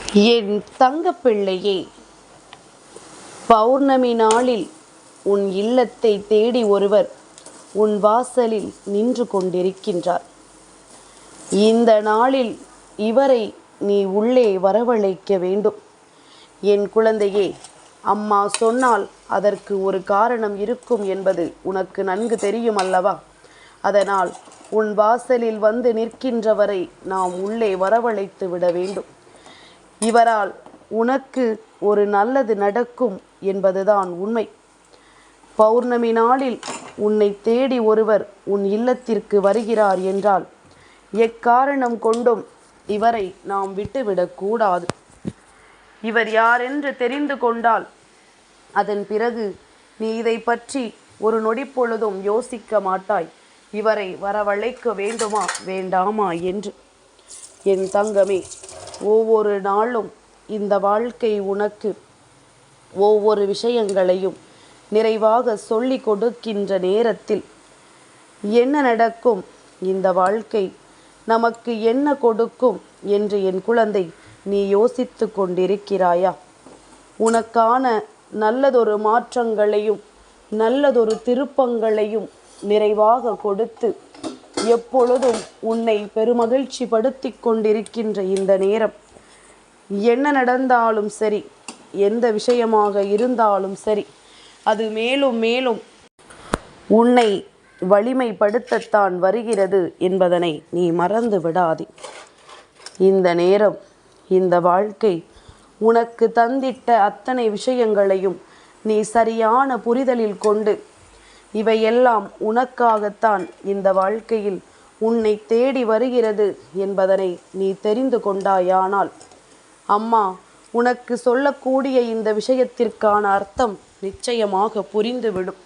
என் தங்கப்பிள்ளையே, பௌர்ணமி நாளில் உன் இல்லத்தை தேடி ஒருவர் உன் வாசலில் நின்று கொண்டிருக்கின்றார். இந்த நாளில் இவரை நீ உள்ளே வரவழைக்க வேண்டும். என் குழந்தையே, அம்மா சொன்னால் அதற்கு ஒரு காரணம் இருக்கும் என்பது உனக்கு நன்கு தெரியும் அல்லவா? அதனால் உன் வாசலில் வந்து நிற்கின்றவரை நாம் உள்ளே வரவழைத்து விட வேண்டும். இவரால் உனக்கு ஒரு நல்லது நடக்கும் என்பதுதான் உண்மை. பௌர்ணமி நாளில் உன்னை தேடி ஒருவர் உன் இல்லத்திற்கு வருகிறார் என்றால் எக்காரணம் கொண்டும் இவரை நாம் விட்டுவிடக்கூடாது. இவர் யாரென்று தெரிந்து கொண்டால் அதன் பிறகு நீ இதை பற்றி ஒரு நொடி பொழுதும் யோசிக்க மாட்டாய், இவரை வரவழைக்க வேண்டுமா வேண்டாமா என்று. என் தங்கமே, ஒவ்வொரு நாளும் இந்த வாழ்க்கை உனக்கு ஒவ்வொரு விஷயங்களையும் நிறைவாக சொல்லி கொடுக்கின்ற நேரத்தில் என்ன நடக்கும், இந்த வாழ்க்கை நமக்கு என்ன கொடுக்கும் என்று என் குழந்தை நீ யோசித்து கொண்டிருக்கிறாயா? உனக்கான நல்லதொரு மாற்றங்களையும் நல்லதொரு திருப்பங்களையும் நிறைவாக கொடுத்து எப்பொழுதும் உன்னை பெருமகிழ்ச்சி படுத்தி கொண்டிருக்கின்ற இந்த நேரம், என்ன நடந்தாலும் சரி, எந்த விஷயமாக இருந்தாலும் சரி, அது மேலும் மேலும் உன்னை வலிமைப்படுத்தத்தான் வருகிறது என்பதனை நீ மறந்து விடாதே. இந்த நேரம், இந்த வாழ்க்கை உனக்கு தந்திட்ட அத்தனை விஷயங்களையும் நீ சரியான புரிதலில் கொண்டு, இவையெல்லாம் உனக்காகத்தான் இந்த வாழ்க்கையில் உன்னை தேடி வருகிறது என்பதனை நீ தெரிந்து கொண்டாயானால், அம்மா உனக்கு சொல்லக்கூடிய இந்த விஷயத்திற்கான அர்த்தம் நிச்சயமாக புரிந்துவிடும்.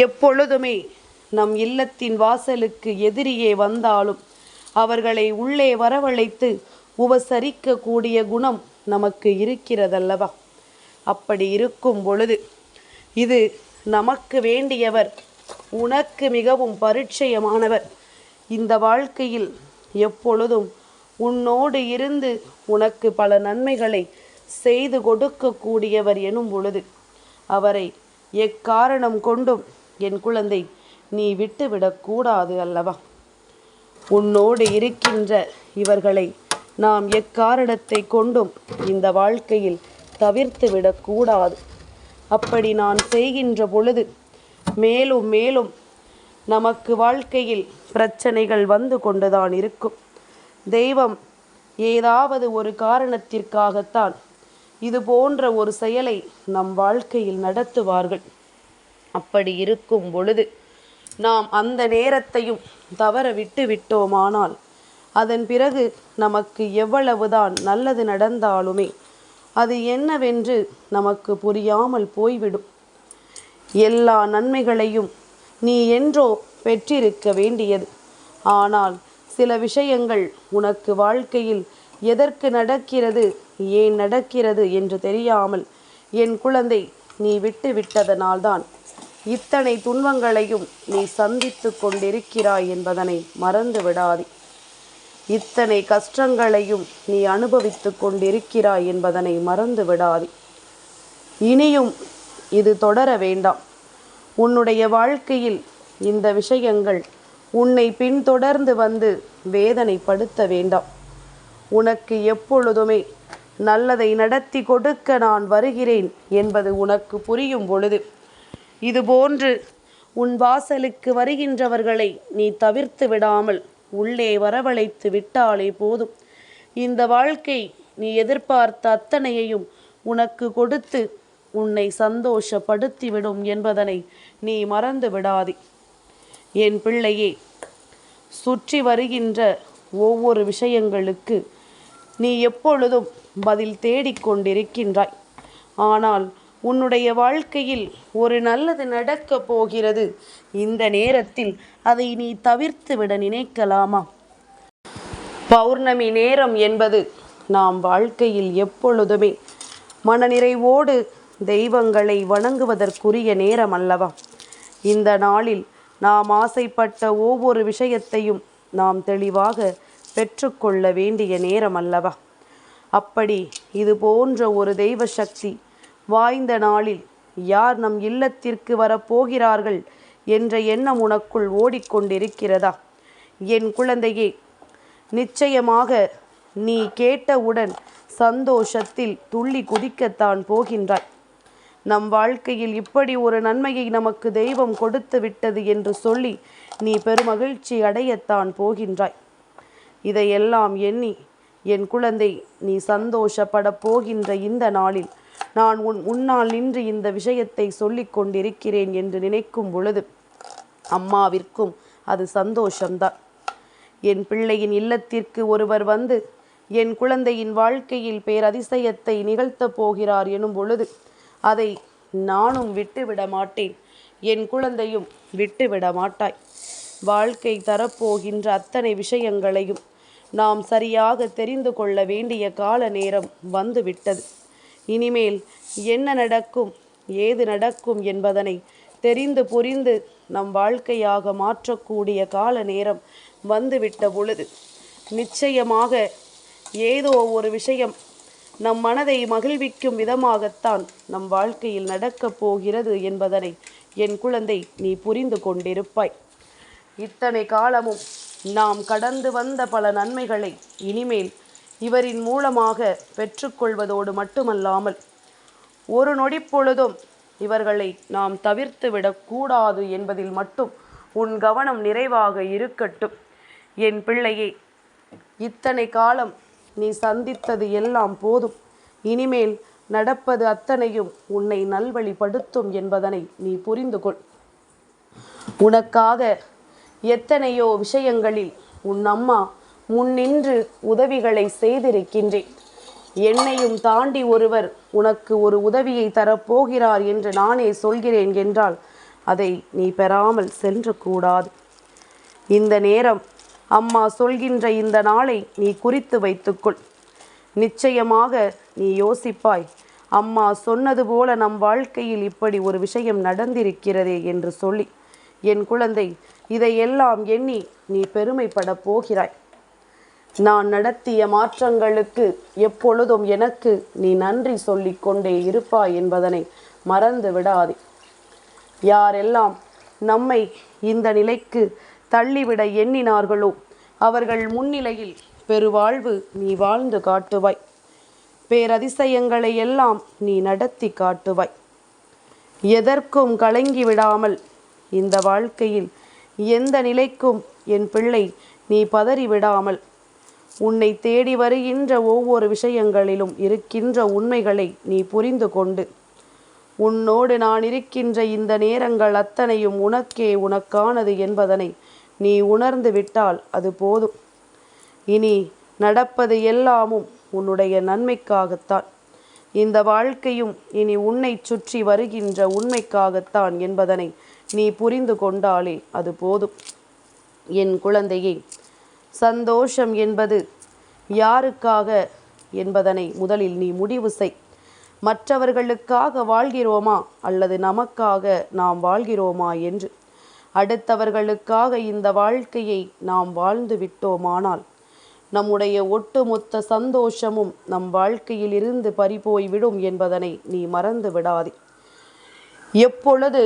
எப்பொழுதுமே நம் இல்லத்தின் வாசலுக்கு எதிரியே வந்தாலும் அவர்களை உள்ளே வரவழைத்து உபசரிக்கக்கூடிய குணம் நமக்கு இருக்கிறதல்லவா? அப்படி இருக்கும் பொழுது இது நமக்கு வேண்டியவர், உனக்கு மிகவும் பரிச்சயமானவர், இந்த வாழ்க்கையில் எப்பொழுதும் உன்னோடு இருந்து உனக்கு பல நன்மைகளை செய்து கொடுக்கக்கூடியவர் எனும் பொழுது அவரை எக்காரணம் கொண்டும் என் குழந்தை நீ விட்டுவிடக்கூடாது அல்லவா? உன்னோடு இருக்கின்ற இவர்களை நாம் எக்காரணத்தை கொண்டும் இந்த வாழ்க்கையில் தவிர்த்து விடக்கூடாது. அப்படி நான் செய்கின்ற பொழுது மேலும் மேலும் நமக்கு வாழ்க்கையில் பிரச்சனைகள் வந்து கொண்டுதான் இருக்கும். தெய்வம் ஏதாவது ஒரு காரணத்திற்காகத்தான் இது போன்ற ஒரு செயலை நம் வாழ்க்கையில் நடத்துவார்கள். அப்படி இருக்கும் பொழுது நாம் அந்த நேரத்தையும் தவற விட்டு விட்டோமானால் அதன் பிறகு நமக்கு எவ்வளவுதான் நல்லது நடந்தாலுமே அது என்னவென்று நமக்கு புரியாமல் போய்விடும். எல்லா நன்மைகளையும் நீ என்றோ பெற்றிருக்க வேண்டியது. ஆனால் சில விஷயங்கள் உனக்கு வாழ்க்கையில் எதற்கு நடக்கிறது, ஏன் நடக்கிறது என்று தெரியாமல் என் குழந்தை நீ விட்டு விட்டதனால்தான் இத்தனை துன்பங்களையும் நீ சந்தித்து கொண்டிருக்கிறாய் என்பதனை மறந்து விடாதே. இத்தனை கஷ்டங்களையும் நீ அனுபவித்து கொண்டிருக்கிறாய் என்பதனை மறந்து விடாதே. இனியும் இது தொடர வேண்டாம். உன்னுடைய வாழ்க்கையில் இந்த விஷயங்கள் உன்னை பின்தொடர்ந்து வந்து வேதனைப்படுத்த வேண்டாம். உனக்கு எப்பொழுதுமே நல்லதை நடத்தி கொடுக்க நான் வருகிறேன் என்பது உனக்கு புரியும் பொழுது இதுபோன்று உன் வாசலுக்கு வருகின்றவர்களை நீ தவிர்த்து விடாமல் உள்ளே வரவழைத்து விட்டாலே போதும். இந்த வாழ்க்கை நீ எதிர்பார்த்த அத்தனையையும் உனக்கு கொடுத்து உன்னை சந்தோஷப்படுத்திவிடும் என்பதனை நீ மறந்து விடாதே. என் பிள்ளையே, சுற்றி வருகின்ற ஒவ்வொரு விஷயங்களுக்கு நீ எப்பொழுதும் பதில் தேடிக்கொண்டிருக்கின்றாய். ஆனால் உன்னுடைய வாழ்க்கையில் ஒரு நல்லது நடக்கப் போகிறது. இந்த நேரத்தில் அதை நீ தவிர்த்து விட நினைக்கலாமா? பௌர்ணமி நேரம் என்பது நாம் வாழ்க்கையில் எப்பொழுதுமே மனநிறைவோடு தெய்வங்களை வணங்குவதற்குரிய நேரம் அல்லவா? இந்த நாளில் நாம் ஆசைப்பட்ட ஒவ்வொரு விஷயத்தையும் நாம் தெளிவாக பெற்றுக்கொள்ள வேண்டிய நேரம் அல்லவா? அப்படி இது போன்ற ஒரு தெய்வ சக்தி வாய்ந்த நாளில் யார் நம் இல்லத்திற்கு வரப்போகிறார்கள் என்ற எண்ணம் உனக்குள் ஓடிக்கொண்டிருக்கிறதா? என் குழந்தையே, நிச்சயமாக நீ கேட்டவுடன் சந்தோஷத்தில் துள்ளி குதிக்கத்தான் போகின்றாய். நம் வாழ்க்கையில் இப்படி ஒரு நன்மையை நமக்கு தெய்வம் கொடுத்து விட்டது என்று சொல்லி நீ பெருமகிழ்ச்சி அடையத்தான் போகின்றாய். இதையெல்லாம் எண்ணி என் குழந்தை, நீ சந்தோஷப்பட போகின்ற இந்த நாளில் நான் முன்னால் நின்று இந்த விஷயத்தை சொல்லிக் கொண்டிருக்கிறேன் என்று நினைக்கும் பொழுது அம்மாவிற்கும் அது சந்தோஷம்தான். என் பிள்ளையின் இல்லத்திற்கு ஒருவர் வந்து என் குழந்தையின் வாழ்க்கையில் பேரதிசயத்தை நிகழ்த்தப் போகிறார் எனும் பொழுது அதை நானும் விட்டுவிட மாட்டேன், என் குழந்தையும் விட்டுவிட மாட்டாய். வாழ்க்கை தரப்போகின்ற அத்தனை விஷயங்களையும் நாம் சரியாக தெரிந்து கொள்ள வேண்டிய கால நேரம் வந்துவிட்டது. இனிமேல் என்ன நடக்கும், ஏது நடக்கும் என்பதனை தெரிந்து புரிந்து நம் வாழ்க்கையாக மாற்றக்கூடிய கால நேரம் வந்துவிட்ட பொழுது நிச்சயமாக ஏதோ ஒரு விஷயம் நம் மனதை மகிழ்விக்கும் விதமாகத்தான் நம் வாழ்க்கையில் நடக்கப் போகிறது என்பதனை என் குழந்தை நீ புரிந்து கொண்டிருப்பாய். இத்தனை காலமும் நாம் கடந்து வந்த பல நன்மைகளை இனிமேல் இவரின் மூலமாக பெற்றுக்கொள்வதோடு மட்டுமல்லாமல் ஒரு நொடி பொழுதும் இவர்களை நாம் தவிர்த்து விடக்கூடாது என்பதில் மட்டும் உன் கவனம் நிறைவாக இருக்கட்டும். என் பிள்ளையே, இத்தனை காலம் நீ சந்தித்தது எல்லாம் போதும். இனிமேல் நடப்பது அத்தனையும் உன்னை நல்வழிப்படுத்தும் என்பதனை நீ புரிந்து கொள். உனக்காக எத்தனையோ விஷயங்களில் உன் அம்மா முன்னின்று உதவிகளை செய்திருக்கின்றேன். என்னையும் தாண்டி ஒருவர் உனக்கு ஒரு உதவியை தரப்போகிறார் என்று நானே சொல்கிறேன் என்றால் அதை நீ பெறாமல் சென்று கூடாது. இந்த நேரம் அம்மா சொல்கின்ற இந்த நாளை நீ குறித்து வைத்துக்கொள். நிச்சயமாக நீ யோசிப்பாய், அம்மா சொன்னது போல நம் வாழ்க்கையில் இப்படி ஒரு விஷயம் நடந்திருக்கிறதே என்று சொல்லி. என் குழந்தை, இதையெல்லாம் எண்ணி நீ பெருமைப்பட போகிறாய். நான் நடத்திய மாற்றங்களுக்கு எப்பொழுதும் எனக்கு நீ நன்றி சொல்லிக் கொண்டே இருப்பாய் என்பதனை மறந்து விடாதே. யாரெல்லாம் நம்மை இந்த நிலைக்கு தள்ளிவிட எண்ணினார்களோ அவர்கள் முன்னிலையில் பெருவாழ்வு நீ வாழ்ந்து காட்டுவாய். பேரதிசயங்களை எல்லாம் நீ நடத்தி காட்டுவாய். எதற்கும் கலங்கி விடாமல் இந்த வாழ்க்கையில் எந்த நிலைக்கும் என் பிள்ளை நீ பதறிவிடாமல் உன்னை தேடி வருகின்ற ஒவ்வொரு விஷயங்களிலும் இருக்கின்ற உண்மைகளை நீ புரிந்து கொண்டு உன்னோடு நான் இருக்கின்ற இந்த நேரங்கள் அத்தனையும் உனக்கே உனக்கானது என்பதனை நீ உணர்ந்து விட்டால் அது போதும். இனி நடப்பது எல்லாமும் உன்னுடைய நன்மைக்காகத்தான். இந்த வாழ்க்கையும் இனி உன்னை சுற்றி வருகின்ற உண்மைக்காகத்தான் என்பதனை நீ புரிந்து கொண்டாலே அது போதும். என் குழந்தையே, சந்தோஷம் என்பது யாருக்காக என்பதனை முதலில் நீ முடிவு செய். மற்றவர்களுக்காக வாழ்கிறோமா அல்லது நமக்காக நாம் வாழ்கிறோமா என்று. அடுத்தவர்களுக்காக இந்த வாழ்க்கையை நாம் வாழ்ந்து விட்டோமானால் நம்முடைய ஒட்டுமொத்த சந்தோஷமும் நம் வாழ்க்கையில் இருந்து பறிபோய்விடும் என்பதனை நீ மறந்து விடாதே. எப்பொழுது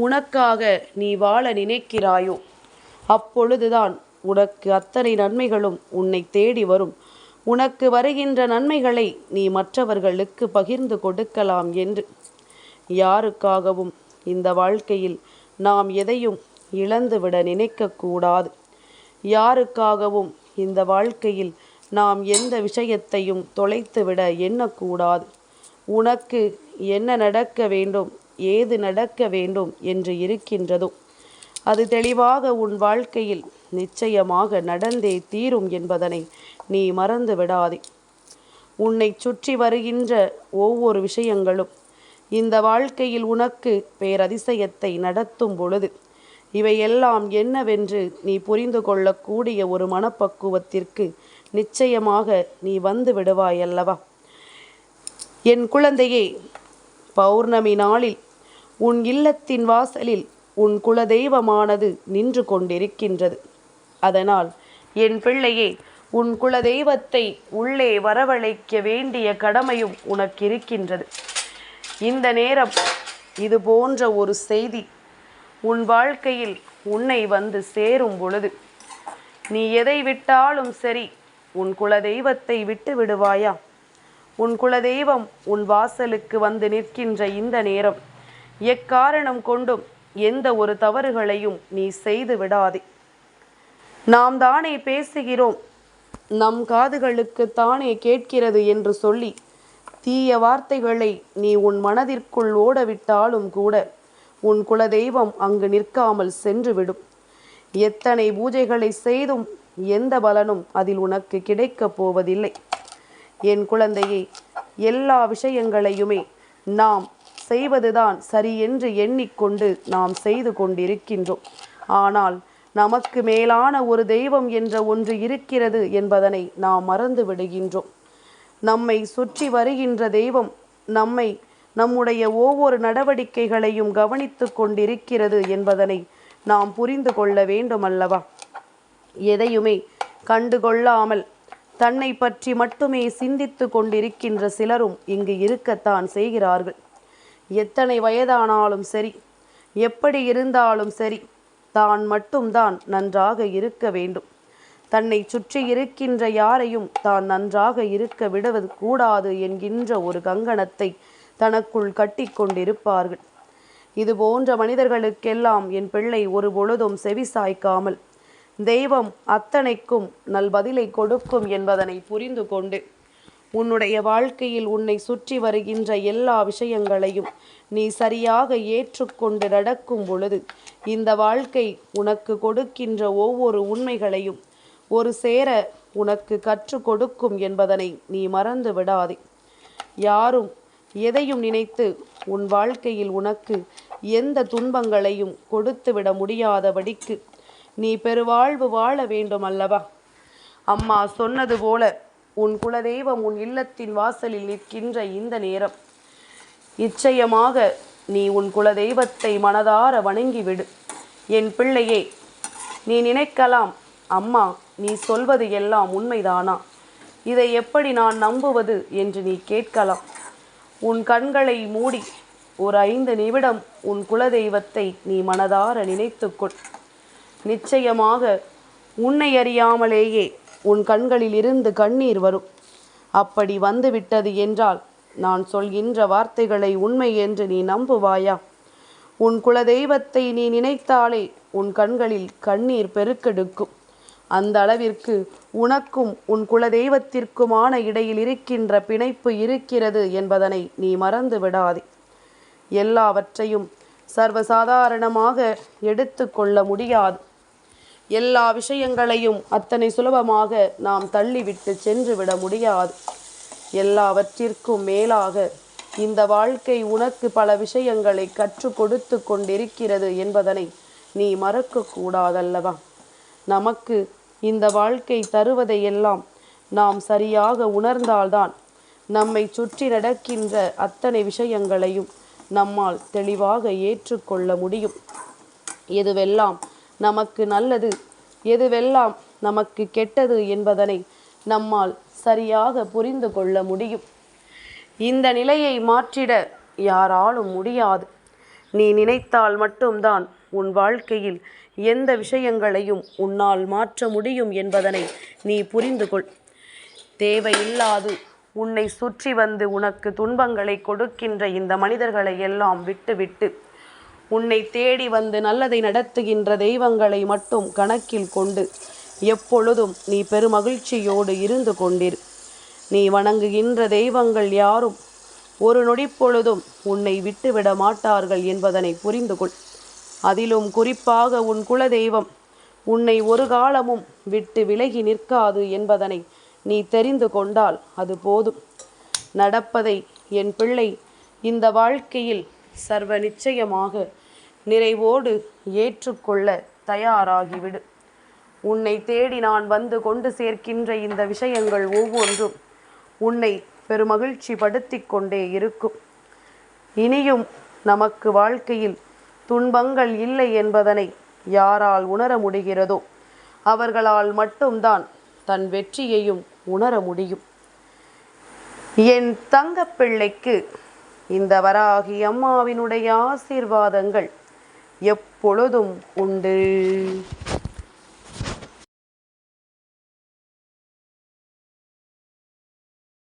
உனக்காக நீ வாழ நினைக்கிறாயோ அப்பொழுதுதான் உனக்கு அத்தனை நன்மைகளும் உன்னை தேடி வரும். உனக்கு வருகின்ற நன்மைகளை நீ மற்றவர்களுக்கு பகிர்ந்து கொடுக்கலாம் என்று. யாருக்காகவும் இந்த வாழ்க்கையில் நாம் எதையும் இழந்துவிட நினைக்கக்கூடாது. யாருக்காகவும் இந்த வாழ்க்கையில் நாம் எந்த விஷயத்தையும் தொலைத்துவிட எண்ணக்கூடாது. உனக்கு என்ன நடக்க வேண்டும், ஏது நடக்க வேண்டும் என்று இருக்கின்றதோ அது தெளிவாக உன் வாழ்க்கையில் நிச்சயமாக நடந்தே தீரும் என்பதனை நீ மறந்து விடாதே. உன்னை சுற்றி வருகின்ற ஒவ்வொரு விஷயங்களும் இந்த வாழ்க்கையில் உனக்கு பேரதிசயத்தை நடத்தும் பொழுது இவையெல்லாம் என்னவென்று நீ புரிந்து கொள்ளக்கூடிய ஒரு மனப்பக்குவத்திற்கு நிச்சயமாக நீ வந்து விடுவாய் அல்லவா? என் குழந்தையே, பௌர்ணமி நாளில் உன் இல்லத்தின் வாசலில் உன் குலதெய்வமானது நின்று கொண்டிருக்கின்றது. அதனால் என் பிள்ளையே, உன் குல தெய்வத்தை உள்ளே வரவழைக்க வேண்டிய கடமையும் உனக்கு இருக்கின்றது. இந்த நேரம் இது போன்ற ஒரு செய்தி உன் வாழ்க்கையில் உன்னை வந்து சேரும் பொழுது நீ எதை விட்டாலும் சரி உன் குல தெய்வத்தை விட்டு விடுவாயா? உன் குல தெய்வம் உன் வாசலுக்கு வந்து நிற்கின்ற இந்த நேரம் எக்காரணம் கொண்டும் எந்த ஒரு தவறுகளையும் நீ செய்து விடாதே. நாம் தானே பேசுகிறோம், நம் காதுகளுக்கு தானே கேட்கிறது என்று சொல்லி தீய வார்த்தைகளை நீ உன் மனதிற்குள் ஓடவிட்டாலும் கூட உன் குலதெய்வம் அங்கு நிற்காமல் சென்றுவிடும். எத்தனை பூஜைகளை செய்தும் எந்த பலனும் அதில் உனக்கு கிடைக்கப் போவதில்லை. என் குழந்தையே, எல்லா விஷயங்களையுமே நாம் செய்வதுதான் சரி என்று எண்ணிக்கொண்டு நாம் செய்து கொண்டிருக்கின்றோம். ஆனால் நமக்கு மேலான ஒரு தெய்வம் என்ற ஒன்று இருக்கிறது என்பதனை நாம் மறந்து விடுகின்றோம். நம்மை சுற்றி வருகின்ற தெய்வம் நம்முடைய ஒவ்வொரு நடவடிக்கைகளையும் கவனித்து கொண்டிருக்கிறது என்பதனை நாம் புரிந்து கொள்ள வேண்டும் அல்லவா? எதையுமே கண்டுகொள்ளாமல் தன்னை பற்றி மட்டுமே சிந்தித்து கொண்டிருக்கின்ற சிலரும் இங்கு இருக்கத்தான் செய்கிறார்கள். எத்தனை வயதானாலும் சரி, எப்படி இருந்தாலும் சரி, தான் மட்டும்தான் நன்றாக இருக்க வேண்டும். தன்னை சுற்றி இருக்கின்ற யாரையும் தான் நன்றாக இருக்க விடுவது கூடாது என்கின்ற ஒரு கங்கணத்தை தனக்குள் கட்டி கொண்டிருப்பார்கள். இது போன்ற மனிதர்களுக்கெல்லாம் என் பிள்ளை ஒரு பொழுதும் செவி சாய்க்காமல் தெய்வம் அத்தனைக்கும் நல்பதிலை கொடுக்கும் என்பதனை புரிந்து கொண்டு உன்னுடைய வாழ்க்கையில் உன்னை சுற்றி வருகின்ற எல்லா விஷயங்களையும் நீ சரியாக ஏற்றுக்கொண்டு நடக்கும் பொழுது இந்த வாழ்க்கை உனக்கு கொடுக்கின்ற ஒவ்வொரு உண்மைகளையும் ஒரு சேர உனக்கு கற்றுக் கொடுக்கும் என்பதனை நீ மறந்து விடாதே. யாரும் எதையும் நினைத்து உன் வாழ்க்கையில் உனக்கு எந்த துன்பங்களையும் கொடுத்து விட முடியாதபடிக்கு நீ பெருவாழ்வு வாழ வேண்டும் அல்லவா? அம்மா சொன்னது போல உன் குலதெய்வம் உன் இல்லத்தின் வாசலில் நிற்கின்ற இந்த நேரம் நிச்சயமாக நீ உன் குலதெய்வத்தை மனதார வணங்கிவிடு. என் பிள்ளையே, நீ நினைக்கலாம், அம்மா நீ சொல்வது எல்லாம் உண்மைதானா? இதை எப்படி நான் நம்புவது என்று நீ கேட்கலாம். உன் கண்களை மூடி ஒரு 5 நிமிடம் உன் குலதெய்வத்தை நீ மனதார நினைத்துக்கொள். நிச்சயமாக உன்னை அறியாமலேயே உன் கண்களில் இருந்து கண்ணீர் வரும். அப்படி வந்துவிட்டது என்றால் நான் சொல்கின்ற வார்த்தைகளை உண்மை என்று நீ நம்புவாயா? உன் குலதெய்வத்தை நீ நினைத்தாலே உன் கண்களில் கண்ணீர் பெருக்கெடுக்கும். அந்த அளவிற்கு உனக்கும் உன் குலதெய்வத்திற்குமான இடையில் இருக்கின்ற பிணைப்பு இருக்கிறது என்பதனை நீ மறந்து விடாதே. எல்லாவற்றையும் சர்வசாதாரணமாக எடுத்து கொள்ள முடியாது. எல்லா விஷயங்களையும் அத்தனை சுலபமாக நாம் தள்ளிவிட்டு சென்று விட முடியாது. எல்லாவற்றிற்கும் மேலாக இந்த வாழ்க்கை உனக்கு பல விஷயங்களை கற்றுக் கொடுத்து கொண்டிருக்கிறது என்பதனை நீ மறக்கக்கூடாதல்லவா? நமக்கு இந்த வாழ்க்கை தருவதையெல்லாம் நாம் சரியாக உணர்ந்தால்தான் நம்மை சுற்றி நடக்கின்ற அத்தனை விஷயங்களையும் நம்மால் தெளிவாக ஏற்றுக்கொள்ள முடியும். எதுவெல்லாம் நமக்கு நல்லது, எதுவெல்லாம் நமக்கு கெட்டது என்பதனை நம்மால் சரியாக புரிந்து கொள்ள முடியும். இந்த நிலையை மாற்றிட யாராலும் முடியாது. நீ நினைத்தால் மட்டும்தான் உன் வாழ்க்கையில் எந்த விஷயங்களையும் உன்னால் மாற்ற முடியும் என்பதனை நீ புரிந்து கொள். தேவையில்லாது உன்னை சுற்றி வந்து உனக்கு துன்பங்களை கொடுக்கின்ற இந்த மனிதர்களை எல்லாம் விட்டுவிட்டு உன்னை தேடி வந்து நல்லதை நடத்துகின்ற தெய்வங்களை மட்டும் கணக்கில் கொண்டு எப்பொழுதும் நீ பெருமகிழ்ச்சியோடு இருந்து கொண்டிரு. நீ வணங்குகின்ற தெய்வங்கள் யாரும் ஒரு நொடிப்பொழுதும் உன்னை விட்டுவிட மாட்டார்கள் என்பதனை புரிந்து கொள். அதிலும் குறிப்பாக உன் குல தெய்வம் உன்னை ஒரு காலமும் விட்டு விலகி நிற்காது என்பதனை நீ தெரிந்து கொண்டால் அது போதும். நடப்பதை என் பிள்ளை இந்த வாழ்க்கையில் சர்வ நிச்சயமாக நிறைவோடு ஏற்றுக்கொள்ள தயாராகிவிடு. உன்னை தேடி நான் வந்து கொண்டு சேர்க்கின்ற இந்த விஷயங்கள் ஒவ்வொன்றும் உன்னை பெருமகிழ்ச்சி படுத்தி கொண்டே இருக்கும். இனியும் நமக்கு வாழ்க்கையில் துன்பங்கள் இல்லை என்பதனை யாரால் உணர முடிகிறதோ அவர்களால் மட்டும்தான் தன் வெற்றியையும் உணர முடியும். என் தங்கப்பிள்ளைக்கு இந்த வராகி அம்மாவினுடைய ஆசீர்வாதங்கள் எப்பொழுதும் உண்டு.